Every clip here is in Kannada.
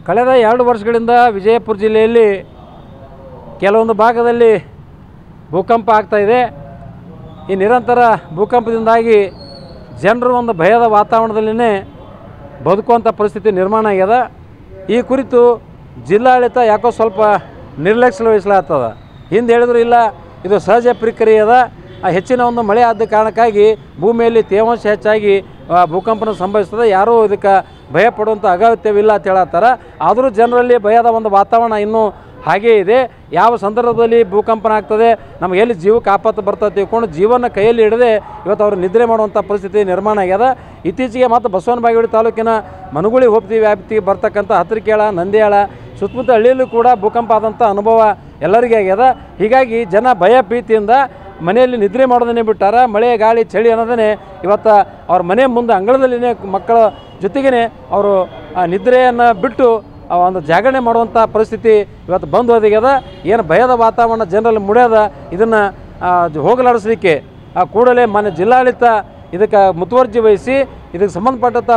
ಕಳೆದ 2 ವರ್ಷಗಳಿಂದ ವಿಜಯಪುರ ಜಿಲ್ಲೆಯಲ್ಲಿ ಕೆಲವೊಂದು ಭಾಗದಲ್ಲಿ ಭೂಕಂಪ ಆಗ್ತಾಯಿದೆ. ಈ ನಿರಂತರ ಭೂಕಂಪದಿಂದಾಗಿ ಜನರು ಒಂದು ಭಯದ ವಾತಾವರಣದಲ್ಲಿನೇ ಬದುಕುವಂಥ ಪರಿಸ್ಥಿತಿ ನಿರ್ಮಾಣ ಆಗ್ಯದ. ಈ ಕುರಿತು ಜಿಲ್ಲಾಡಳಿತ ಯಾಕೋ ಸ್ವಲ್ಪ ನಿರ್ಲಕ್ಷ್ಯ ವಹಿಸಲಾಗ್ತದ. ಹಿಂದೆ ಹೇಳಿದ್ರು ಇಲ್ಲ, ಇದು ಸಹಜ ಪ್ರಕ್ರಿಯೆ ಅದ, ಹೆಚ್ಚಿನ ಒಂದು ಮಳೆ ಆದ ಕಾರಣಕ್ಕಾಗಿ ಭೂಮಿಯಲ್ಲಿ ತೇವಾಂಶ ಹೆಚ್ಚಾಗಿ ಭೂಕಂಪನ ಸಂಭವಿಸ್ತದೆ, ಯಾರೂ ಇದಕ್ಕೆ ಭಯಪಡುವಂಥ ಅಗತ್ಯವಿಲ್ಲ ಅಂತ ಹೇಳತ್ತಾರೆ. ಆದರೂ ಜನರಲ್ಲಿ ಭಯದ ಒಂದು ವಾತಾವರಣ ಇನ್ನೂ ಹಾಗೇ ಇದೆ. ಯಾವ ಸಂದರ್ಭದಲ್ಲಿ ಭೂಕಂಪನ ಆಗ್ತದೆ, ನಮಗೆ ಎಲ್ಲಿ ಜೀವಕ್ಕೆ ಆಪತ್ತು ಬರ್ತದೆ ತಿಳ್ಕೊಂಡು ಜೀವನ ಕೈಯಲ್ಲಿ ಹಿಡದೆ ಇವತ್ತು ಅವರು ನಿದ್ರೆ ಮಾಡುವಂಥ ಪರಿಸ್ಥಿತಿ ನಿರ್ಮಾಣ ಆಗ್ಯದ. ಇತ್ತೀಚೆಗೆ ಮತ್ತು ಬಸವನ ಬಾಗೇವಾಡಿ ತಾಲೂಕಿನ ಮನುಗುಳಿ ಹೋಬಳಿ ವ್ಯಾಪ್ತಿಗೆ ಬರ್ತಕ್ಕಂಥ ಹತ್ತಿರಕೇಳ, ನಂದಿಯಾಳ ಸುತ್ತಮುತ್ತ ಹಳ್ಳಿಯಲ್ಲೂ ಕೂಡ ಭೂಕಂಪ ಆದಂಥ ಅನುಭವ ಎಲ್ಲರಿಗೆ ಆಗ್ಯದ. ಹೀಗಾಗಿ ಜನ ಭಯ ಪ್ರೀತಿಯಿಂದ ಮನೆಯಲ್ಲಿ ನಿದ್ರೆ ಮಾಡೋದನ್ನೇ ಬಿಟ್ಟಾರ. ಮಳೆ ಗಾಳಿ ಚಳಿ ಅನ್ನೋದನ್ನೇ ಇವತ್ತು ಅವ್ರ ಮನೆ ಮುಂದೆ ಅಂಗಳದಲ್ಲಿನೇ ಮಕ್ಕಳ ಜೊತೆಗೇ ಅವರು ನಿದ್ರೆಯನ್ನು ಬಿಟ್ಟು ಒಂದು ಜಾಗರಣೆ ಮಾಡುವಂಥ ಪರಿಸ್ಥಿತಿ ಇವತ್ತು ಬಂದು ಒದಗ್ಯದ. ಏನು ಭಯದ ವಾತಾವರಣ ಜನರಲ್ಲಿ ಮುಡ್ಯದ, ಇದನ್ನು ಹೋಗಲಾಡಿಸಲಿಕ್ಕೆ ಕೂಡಲೇ ಮಾನ್ಯ ಜಿಲ್ಲಾಡಳಿತ ಇದಕ್ಕೆ ಮುತುವರ್ಜಿ ವಹಿಸಿ ಇದಕ್ಕೆ ಸಂಬಂಧಪಟ್ಟಂಥ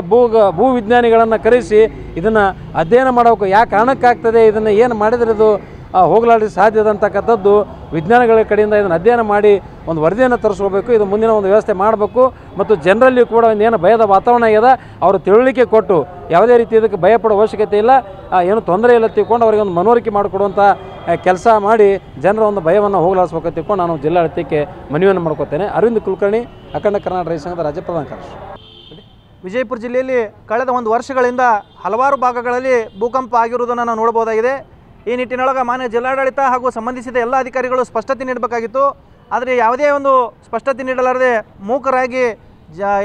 ಭೂ ವಿಜ್ಞಾನಿಗಳನ್ನು ಕರೆಸಿ ಇದನ್ನು ಅಧ್ಯಯನ ಮಾಡಬೇಕು. ಯಾವ ಕಾರಣಕ್ಕಾಗ್ತದೆ, ಇದನ್ನು ಏನು ಮಾಡಿದರೆ ಇದು ಹೋಗಲಾಡಿಸಿ ಸಾಧ್ಯದ ಅಂತಕ್ಕಂಥದ್ದು ವಿಜ್ಞಾನಿಗಳ ಕಡೆಯಿಂದ ಇದನ್ನು ಅಧ್ಯಯನ ಮಾಡಿ ಒಂದು ವರದಿಯನ್ನು ತರಿಸ್ಕೋಬೇಕು. ಇದು ಮುಂದಿನ ಒಂದು ವ್ಯವಸ್ಥೆ ಮಾಡಬೇಕು. ಮತ್ತು ಜನರಲ್ಲಿ ಕೂಡ ಏನು ಭಯದ ವಾತಾವರಣ ಇದೆ ಅವರು ತಿಳುವಳಿಕೆ ಕೊಟ್ಟು ಯಾವುದೇ ರೀತಿ ಇದಕ್ಕೆ ಭಯಪಡೋ ಅವಶ್ಯಕತೆ ಇಲ್ಲ, ಏನು ತೊಂದರೆ ಇಲ್ಲ ತಿಳ್ಕೊಂಡು ಅವರಿಗೆ ಒಂದು ಮನವರಿಕೆ ಮಾಡಿಕೊಡುವಂಥ ಕೆಲಸ ಮಾಡಿ ಜನರ ಒಂದು ಭಯವನ್ನು ಹೋಗಲಾಡಿಸ್ಬೇಕು ತಿಳ್ಕೊಂಡು ನಾನು ಜಿಲ್ಲಾಡಳಿತಕ್ಕೆ ಮನವಿಯನ್ನು ಮಾಡ್ಕೋತೇನೆ. ಅರವಿಂದ್ ಕುಲಕರ್ಣಿ, ಅಖಂಡ ಕರ್ನಾಟಕ ರೈತ ಸಂಘದ ರಾಜ್ಯ ಪ್ರಧಾನ ಕಾರ್ಯದರ್ಶಿ. ವಿಜಯಪುರ ಜಿಲ್ಲೆಯಲ್ಲಿ ಕಳೆದ 1 ವರ್ಷಗಳಿಂದ ಹಲವಾರು ಭಾಗಗಳಲ್ಲಿ ಭೂಕಂಪ ಆಗಿರುವುದನ್ನು ನಾವು ನೋಡಬಹುದಾಗಿದೆ. ಈ ನಿಟ್ಟಿನೊಳಗೆ ಮಾನ್ಯ ಜಿಲ್ಲಾಡಳಿತ ಹಾಗೂ ಸಂಬಂಧಿಸಿದ ಎಲ್ಲ ಅಧಿಕಾರಿಗಳು ಸ್ಪಷ್ಟತೆ ನೀಡಬೇಕಾಗಿತ್ತು. ಆದರೆ ಯಾವುದೇ ಒಂದು ಸ್ಪಷ್ಟತೆ ನೀಡಲಾರದೆ ಮೂಕರಾಗಿ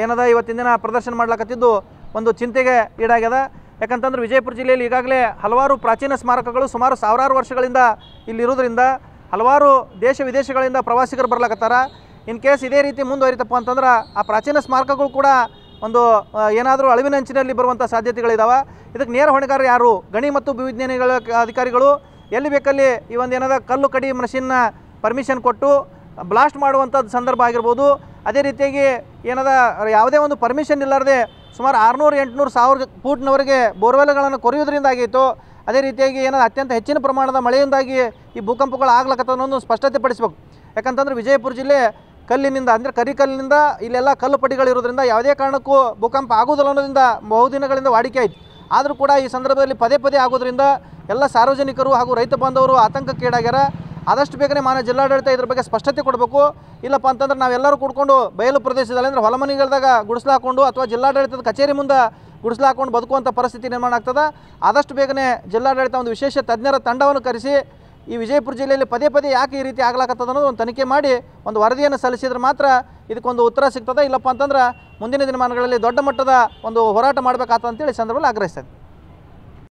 ಏನದ ಇವತ್ತಿನ ದಿನ ಪ್ರದರ್ಶನ ಮಾಡಲಾಕತ್ತಿದ್ದು ಒಂದು ಚಿಂತೆಗೆ ಈಡಾಗ್ಯದ. ಯಾಕಂತಂದ್ರೆ ವಿಜಯಪುರ ಜಿಲ್ಲೆಯಲ್ಲಿ ಈಗಾಗಲೇ ಹಲವಾರು ಪ್ರಾಚೀನ ಸ್ಮಾರಕಗಳು ಸುಮಾರು ಸಾವಿರಾರು ವರ್ಷಗಳಿಂದ ಇಲ್ಲಿರೋದ್ರಿಂದ ಹಲವಾರು ದೇಶ ವಿದೇಶಗಳಿಂದ ಪ್ರವಾಸಿಗರು ಬರ್ಲಾಕತ್ತಾರ. ಇನ್ ಕೇಸ್ ಇದೇ ರೀತಿ ಮುಂದುವರಿತಪ್ಪ ಅಂತಂದ್ರೆ ಆ ಪ್ರಾಚೀನ ಸ್ಮಾರಕಗಳು ಕೂಡ ಒಂದು ಏನಾದರೂ ಅಳಿವಿನಂಚಿನಲ್ಲಿ ಬರುವಂಥ ಸಾಧ್ಯತೆಗಳಿದ್ದಾವೆ. ಇದಕ್ಕೆ ನೇರ ಹೊಣೆಗಾರ ಯಾರು? ಗಣಿ ಮತ್ತು ಭೂವಿಜ್ಞಾನಿಗಳ ಅಧಿಕಾರಿಗಳು ಎಲ್ಲಿ ಬೇಕಲ್ಲಿ ಈ ಒಂದು ಏನದ ಕಲ್ಲು ಕಡಿ ಮಷಿನ್ನ ಪರ್ಮಿಷನ್ ಕೊಟ್ಟು ಬ್ಲಾಸ್ಟ್ ಮಾಡುವಂಥದ್ದು ಸಂದರ್ಭ ಆಗಿರ್ಬೋದು. ಅದೇ ರೀತಿಯಾಗಿ ಏನದ ಯಾವುದೇ ಒಂದು ಪರ್ಮಿಷನ್ ಇಲ್ಲಾರದೆ ಸುಮಾರು 600-800-1000 ಫೂಟ್ನವರೆಗೆ ಬೋರ್ವೆಲ್ಗಳನ್ನು ಕೊರೆಯೋದ್ರಿಂದ ಆಗಿತ್ತು. ಅದೇ ರೀತಿಯಾಗಿ ಏನದ ಅತ್ಯಂತ ಹೆಚ್ಚಿನ ಪ್ರಮಾಣದ ಮಳೆಯಿಂದಾಗಿ ಈ ಭೂಕಂಪಗಳು ಆಗ್ಲಕತ್ತ ಅನ್ನೋದು ಸ್ಪಷ್ಟತೆ ಪಡಿಸ್ಬೇಕು. ಯಾಕಂತಂದ್ರೆ ವಿಜಯಪುರ ಜಿಲ್ಲೆ ಕಲ್ಲಿನಿಂದ ಅಂದರೆ ಕರಿಕಲ್ಲಿನಿಂದ ಇಲ್ಲೆಲ್ಲ ಕಲ್ಲು ಪಡಿಗಳಿರೋದ್ರಿಂದ ಯಾವುದೇ ಕಾರಣಕ್ಕೂ ಭೂಕಂಪ ಆಗೋದಿಲ್ಲ ಅನ್ನೋದ್ರಿಂದ ಬಹುದಿನಗಳಿಂದ ವಾಡಿಕೆ ಆಯಿತು. ಆದರೂ ಕೂಡ ಈ ಸಂದರ್ಭದಲ್ಲಿ ಪದೇ ಪದೇ ಆಗೋದ್ರಿಂದ ಎಲ್ಲ ಸಾರ್ವಜನಿಕರು ಹಾಗೂ ರೈತ ಬಾಂಧವರು ಆತಂಕಕ್ಕೀಡಾಗ್ಯಾರ. ಆದಷ್ಟು ಬೇಗನೆ ಮಾನ್ಯ ಜಿಲ್ಲಾಡಳಿತ ಇದ್ರ ಬಗ್ಗೆ ಸ್ಪಷ್ಟತೆ ಕೊಡಬೇಕು. ಇಲ್ಲಪ್ಪ ಅಂತಂದ್ರೆ ನಾವೆಲ್ಲರೂ ಕೂಡ್ಕೊಂಡು ಬಯಲು ಪ್ರದೇಶದಲ್ಲಿ ಅಂದರೆ ಹೊಲಮನೆಗಳದಾಗ ಗುಡಿಸ್ಲು ಹಾಕ್ಕೊಂಡು ಅಥವಾ ಜಿಲ್ಲಾಡಳಿತದ ಕಚೇರಿ ಮುಂದೆ ಗುಡಿಸ್ಲು ಹಾಕ್ಕೊಂಡು ಬದುಕುವಂಥ ಪರಿಸ್ಥಿತಿ ನಿರ್ಮಾಣ ಆಗ್ತದೆ. ಆದಷ್ಟು ಬೇಗನೆ ಜಿಲ್ಲಾಡಳಿತ ಒಂದು ವಿಶೇಷ ತಜ್ಞರ ತಂಡವನ್ನು ಕರೆಸಿ ಈ ವಿಜಯಪುರ ಜಿಲ್ಲೆಯಲ್ಲಿ ಪದೇ ಪದೇ ಯಾಕೆ ಈ ರೀತಿ ಆಗ್ಲಾಕತ್ತದ ಅನ್ನೋದು ಒಂದು ತನಿಖೆ ಮಾಡಿ ಒಂದು ವರದಿಯನ್ನು ಸಲ್ಲಿಸಿದ್ರೆ ಮಾತ್ರ ಇದಕ್ಕೊಂದು ಉತ್ತರ ಸಿಗ್ತದೆ. ಇಲ್ಲಪ್ಪ ಅಂತಂದ್ರೆ ಮುಂದಿನ ದಿನಮಾನಗಳಲ್ಲಿ ದೊಡ್ಡ ಮಟ್ಟದ ಒಂದು ಹೋರಾಟ ಮಾಡಬೇಕಾಗ್ತದೆ ಅಂತೇಳಿ ಸಂದರ್ಭದಲ್ಲಿ ಆಗ್ರಹಿಸ್ತದೆ.